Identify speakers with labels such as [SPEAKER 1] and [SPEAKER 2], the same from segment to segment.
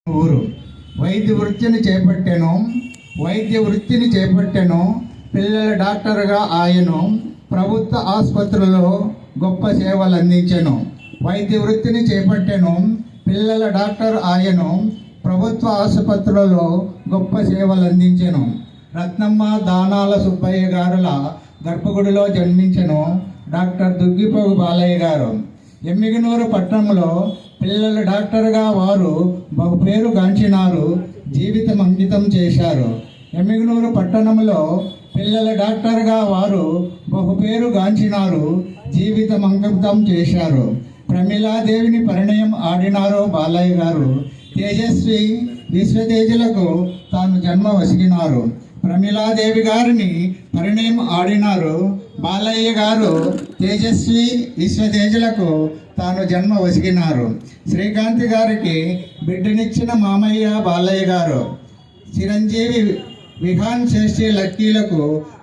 [SPEAKER 1] ఊరు వైద్య వృత్తిని చేపట్టెను. పిల్లల డాక్టర్గా ఆయను ప్రభుత్వ ఆసుపత్రులలో గొప్ప సేవలు అందించెను. వైద్య వృత్తిని చేపట్టెను. పిల్లల డాక్టర్ ఆయను ప్రభుత్వ ఆసుపత్రులలో గొప్ప సేవలు అందించెను. రత్నమ్మ దానాల సుబ్బయ్య గారుల గర్భగుడిలో జన్మించెను డాక్టర్ దుగ్గిపోగు బాలయ్య గారు. ఎమ్మిగనూరు పట్టణంలో పిల్లల డాక్టర్గా వారు బహుపేరు గాంచినారు, జీవితం అంకితం చేశారు. ఎమ్మిగనూరు పట్టణంలో పిల్లల డాక్టర్గా వారు బహుపేరు గాంచినారు, జీవితం అంకితం చేశారు. ప్రమిళాదేవిని పరిణయం ఆడినారు బాలయ్య గారు. తేజస్వి విశ్వతేజులకు తాను జన్మ వసిగినారు. ప్రమిళాదేవి గారిని పరిణయం ఆడినారు బాలయ్య గారు. తేజస్వి విశ్వతేజులకు తాను జన్మ వసిగినారు. శ్రీకాంత్ గారికి బిడ్డనిచ్చిన మామయ్య బాలయ్య గారు. చిరంజీవి విహాన్ శ్రేష్ఠి లక్కీలకు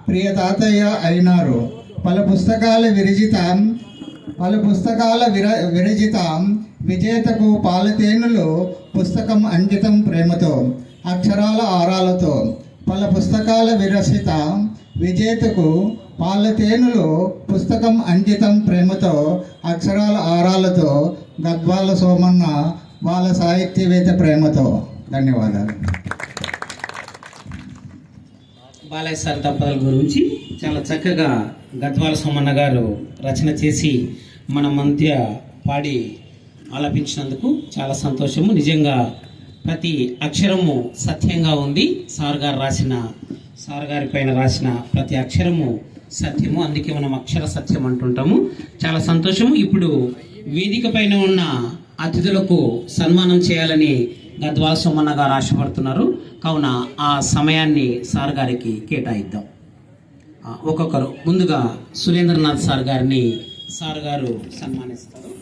[SPEAKER 1] ప్రియ తాతయ్య అయినారు. పలు పుస్తకాల విరచిత విజేతకు పాలతేనులు పుస్తకం అంకితం ప్రేమతో అక్షరాల ఆరాలతో. పలు పుస్తకాల విరచిత విజేతకు పాలతేనులు పుస్తకం అంకితం ప్రేమతో అక్షరాల ఆరాలతో. గద్వాల సోమన్న బాల సాహిత్యవేత్త ప్రేమతో. ధన్యవాదాలు.
[SPEAKER 2] బాలయ్య సార్ దంపతుల గురించి చాలా చక్కగా గద్వాల సోమన్న గారు రచన చేసి మన మధ్య పాడి ఆలపించినందుకు చాలా సంతోషము. నిజంగా ప్రతి అక్షరము సత్యంగా ఉంది. సార్ గారి పైన రాసిన ప్రతి అక్షరము సత్యము. అందుకే మనం అక్షర సత్యం అంటుంటాము. చాలా సంతోషము. ఇప్పుడు వేదిక పైన ఉన్న అతిథులకు సన్మానం చేయాలని గద్వాల సోమన్న గారు ఆశపడుతున్నారు. కావున ఆ సమయాన్ని సార్ గారికి కేటాయిద్దాం. ఒక్కొక్కరు ముందుగా సురేంద్రనాథ్ సార్ గారిని సార్ గారు సన్మానిస్తారు.